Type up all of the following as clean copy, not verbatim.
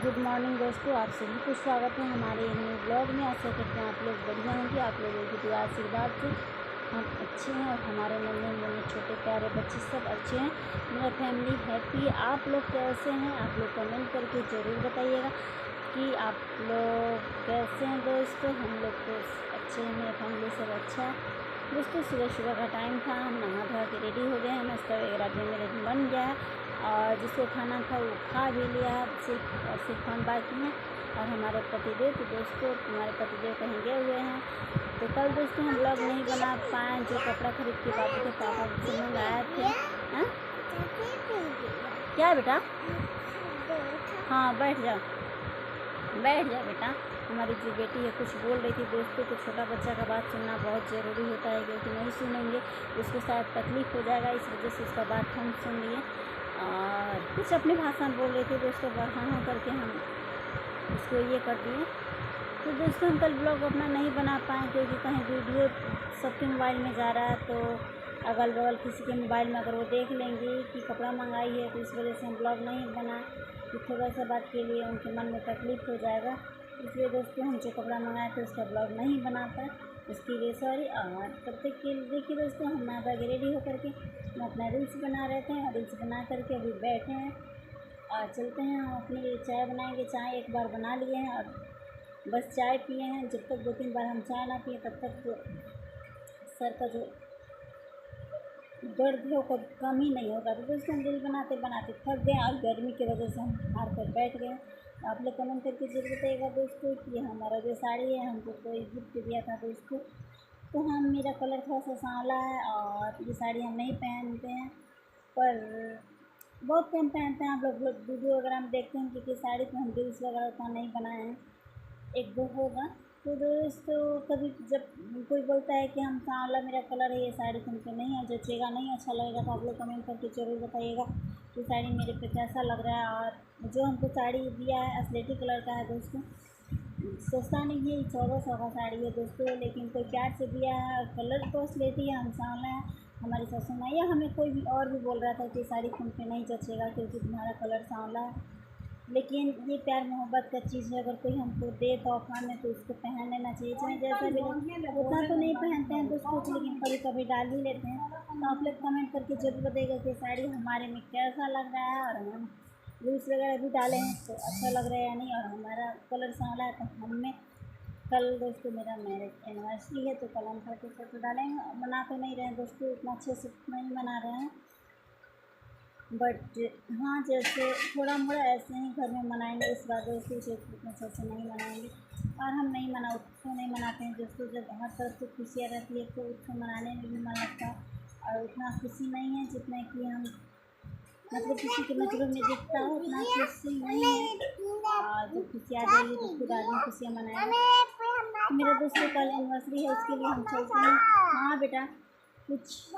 Good morning दोस्तों, आप सभी को स्वागत है हमारे न्यू ब्लॉग में। आशा करते हैं आप लोग बढ़िया होंगे। आप लोगों की दुआ आशीर्वाद से हम अच्छे हैं और हमारे नन्हे मुन्ने छोटे प्यारे बच्चे सब अच्छे हैं। मेरा फैमिली हैप्पी। आप लोग कैसे हैं? आप लोग कमेंट करके ज़रूर बताइएगा कि आप लोग कैसे हैं दोस्तों। हम लोग तो अच्छे हैं, मेरा फैमिली सब अच्छा है दोस्तों। सुबह सुबह का टाइम था, हम नहा धो के रेडी हो गए हैं। नाश्ता वगैरह भी मेरे बन गया है और जिसको खाना था वो खा भी लिया। सिर्फ हम बाकी हैं और हमारे पतिदेव। तो दोस्तों हमारे पतिदेव कहीं गए हुए हैं, तो कल दोस्तों हम ब्लॉग नहीं बना पाए। जो कपड़ा खरीद के बाबू के पापा से मंगाए थे। हाँ क्या है बेटा? हाँ बैठ जाओ बेटा। हमारी जो बेटी है कुछ बोल रही थी दोस्तों, तो छोटा बच्चा का बात सुनना बहुत ज़रूरी होता है, क्योंकि नहीं सुनेंगे उसको शायद तकलीफ़ हो जाएगा। इस वजह से उसका बात हम सुन लिए और कुछ अपनी भाषा में बोल रहे थे दोस्तों, हाँ करके हम उसको ये कर दिए। तो दोस्तों हम कल ब्लॉग अपना नहीं बना पाए, क्योंकि कहीं वीडियो सबके मोबाइल में जा रहा है, तो अगल बगल किसी के मोबाइल में अगर वो देख लेंगे कि कपड़ा मंगाई है, तो इस वजह से हम ब्लॉग नहीं बनाए कि थोड़ा सा बात के लिए उनके मन में तकलीफ़ हो जाएगा। इसलिए दोस्तों हम जो कपड़ा मंगाए थे उसका ब्लॉग नहीं बना पाए, उसके लिए सॉरी। और तब तक के देखिए दोस्तों, हम नहा धो के रेडी होकर के हम अपना रील्स बना रहे थे और रील्स बना करके अभी बैठे हैं और चलते हैं। हम अपने लिए चाय बनाएंगे। चाय एक बार बना लिए हैं और बस चाय पिए हैं। जब तक 2-3 बार हम चाय ना पिए तब तक तो सर का जो दर्द है वो कम ही नहीं होगा। तो दोस्तों हम रील बनाते बनाते थक गए और गर्मी की वजह से हम हार कर बैठ गए। आप लोग कमेंट करके जरूर बताइएगा दोस्तों कि हमारा जो साड़ी है हमको कोई गिफ्ट दिया था दोस्तों। तो हम मेरा कलर थोड़ा सा सांवला है और ये साड़ी हम नहीं पहनते हैं, पर बहुत कम पहनते हैं। आप लोग वीडियो वगैरह में देखते हैं, क्योंकि साड़ी तो हम रील्स वगैरह उतना नहीं बनाए हैं, एक दो होगा। तो दोस्तों कभी जब कोई बोलता है कि हम सांवला मेरा कलर है, ये साड़ी तुमको नहीं है जचेगा, नहीं अच्छा लगेगा, तो आप लोग कमेंट करके ज़रूर बताइएगा कि साड़ी मेरे पे कैसा लग रहा है। और जो हमको साड़ी दिया है असलेटी कलर का है दोस्तों, सस्ता नहीं है, 1400 का साड़ी है दोस्तों, लेकिन कोई प्यार से दिया है और कलर तो असलेटी है, हम सांवला है। हमारी सासू माँ या हमें कोई भी और भी बोल रहा था कि साड़ी तुम पे नहीं जचेगा क्योंकि तुम्हारा कलर सांवला है, लेकिन ये प्यार मोहब्बत का चीज़ है। अगर कोई हमको दे तोहफा में तो उसको पहन लेना चाहिए, चाहे जैसा भी लगे। उतना तो नहीं पहनते हैं दोस्तों, लेकिन कभी कभी डाल ही लेते हैं। तो आप लोग कमेंट करके जरूर बताइएगा कि साड़ी हमारे में कैसा लग रहा है और हम रील्स वगैरह भी डाले हैं तो अच्छा लग रहा है या नहीं। और हमारा कलर सांवला है तो हमें कल दोस्तों मेरा मैरिज एनिवर्सरी है, तो कल हम फोटो फोटो डालेंगे। मना तो नहीं रहे हैं दोस्तों, इतना अच्छे से नहीं मना रहे हैं, बट हाँ जैसे थोड़ा मोड़ा ऐसे ही घर में मनाएंगे। इस बार दोस्तों से इतना अच्छे से नहीं मनाएंगे और हम नहीं मना उत्सव नहीं मनाते हैं दोस्तों। जब हर तरफ से खुशियाँ रहती है तो उत्सव मनाने में भी मन लगता है, और उतना खुशी नहीं है जितना कि हम मतलब किसी के नज़रों में दिखता है, उतना खुशी नहीं है। और जब खुशी आ जाएगी तो खुद आदमी खुशियाँ मनाएगा। मेरा दोस्तों कल एनिवर्सरी है, उसके लिए हम चलते हैं। हाँ बेटा, कुछ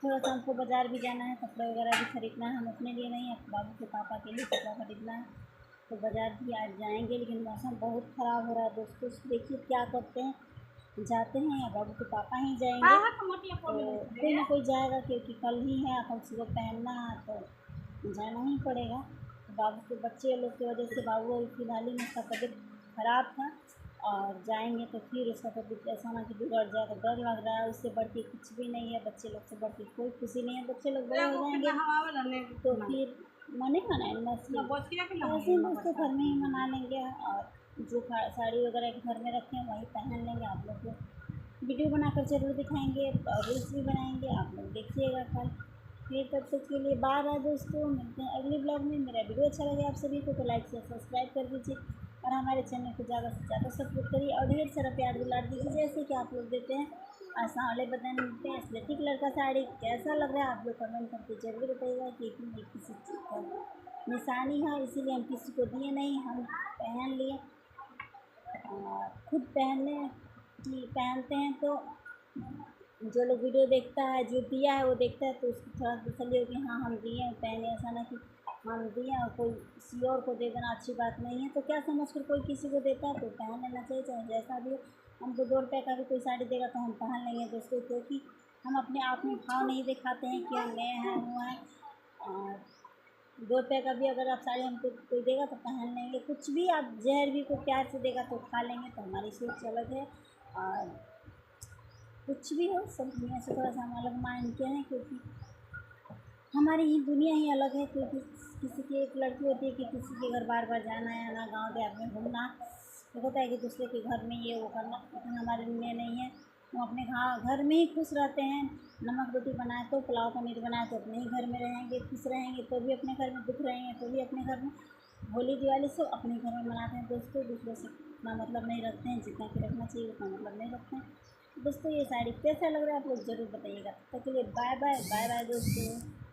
थोड़ा सा हमको बाज़ार भी जाना है, कपड़े वगैरह भी खरीदना है। हम अपने लिए नहीं, अपने बाबू के पापा के लिए कपड़ा खरीदना है, तो बाज़ार भी आज जाएंगे। लेकिन मौसम बहुत ख़राब हो रहा है दोस्तों, देखिए क्या करते हैं, जाते हैं या बाबू के पापा ही जाएंगे। तो कोई ना कोई जाएगा, क्योंकि कल ही है, कल सुबह पहनना है तो जाना ही पड़ेगा। तो बाबू के बच्चे लोग की वजह से बाबू फिलहाल ही में उसका तबीयत खराब था, और जाएंगे तो फिर उसका तबीयत ऐसा ना कि बिगड़ जाए, तो डर लग रहा है। उससे बढ़ के कुछ भी नहीं है, बच्चे लोग से बढ़ के कोई खुशी नहीं है। बच्चे लोग बड़े हो जाएंगे तो फिर मनेगा ना एनिवर्सरी, ऐसे ही दोस्तों घर में ही मना लेंगे। और जो साड़ी वगैरह के घर में रखे हैं वही पहन लेंगे। आप लोग को वीडियो बनाकर ज़रूर दिखाएंगे और रील्स भी बनाएंगे, आप लोग देखिएगा कल। फिर तब तक के लिए बाय बाय दोस्तों, मिलते हैं अगले ब्लॉग में। मेरा वीडियो अच्छा लगे आप सभी को तो लाइक से सब्सक्राइब कर दीजिए और हमारे चैनल को ज़्यादा से ज़्यादा सपोर्ट करिए और ढेर सारा प्यार दुलार दीजिए, जैसे कि आप लोग देते हैं। सांवले बदन पे स्लेटी कलर का साड़ी कैसा लग रहा है आप लोग कमेंट करके जरूर बताइएगा, क्योंकि ये किसी चीज़ का निशानी है, इसीलिए हम किसी को दिए नहीं, हम पहन लिए। खुद पहनते हैं तो जो लोग वीडियो देखता है, जो दिया है वो देखता है, तो उसको थोड़ा तसल्ली हो कि हाँ हम दिए हैं पहने। ऐसा ना कि हम दिए और कोई किसी और को दे देना अच्छी बात नहीं है। तो क्या समझ कर कोई किसी को देता है तो पहन लेना चाहिए, चाहे जैसा भी हो। हमको 2 रुपये का भी कोई साड़ी देगा तो हम पहन लेंगे दोस्तों, क्योंकि हम अपने आप में भाव नहीं दिखाते हैं कि हम नए हैं हुआ है। और ₹2 का भी अगर आप साड़ी हमको कोई देगा तो पहन लेंगे, कुछ भी आप जहर भी कोई प्यार से देगा तो खा लेंगे, तो हमारी सोच अलग है। और कुछ भी हो सब दुनिया से थोड़ा सा हम अलग माइंड के हैं, क्योंकि हमारी ही दुनिया ही अलग है। क्योंकि किसी की एक लड़की होती है कि किसी के घर बार बार जाना है, आना, गाँव देहात में घूमना, तो होता है कि दूसरे के घर में ये वो करना, लेकिन हमारे लिए नहीं है। हम अपने घर में ही खुश रहते हैं। नमक रोटी बनाए तो, पुलाव पनीर बनाए तो अपने ही घर में रहेंगे, खुश रहेंगे तो भी अपने घर में, दुख रहेंगे तो भी अपने घर में। होली दिवाली सब अपने घर में मनाते हैं दोस्तों, दूसरों से उतना मतलब नहीं रखते हैं, जितना कि रखना चाहिए उतना मतलब नहीं रखते हैं। दोस्तों ये साड़ी कैसा लग रहा है आप लोग ज़रूर बताइएगा। तब तक के लिए बाय बाय, बाय बाय दोस्तों।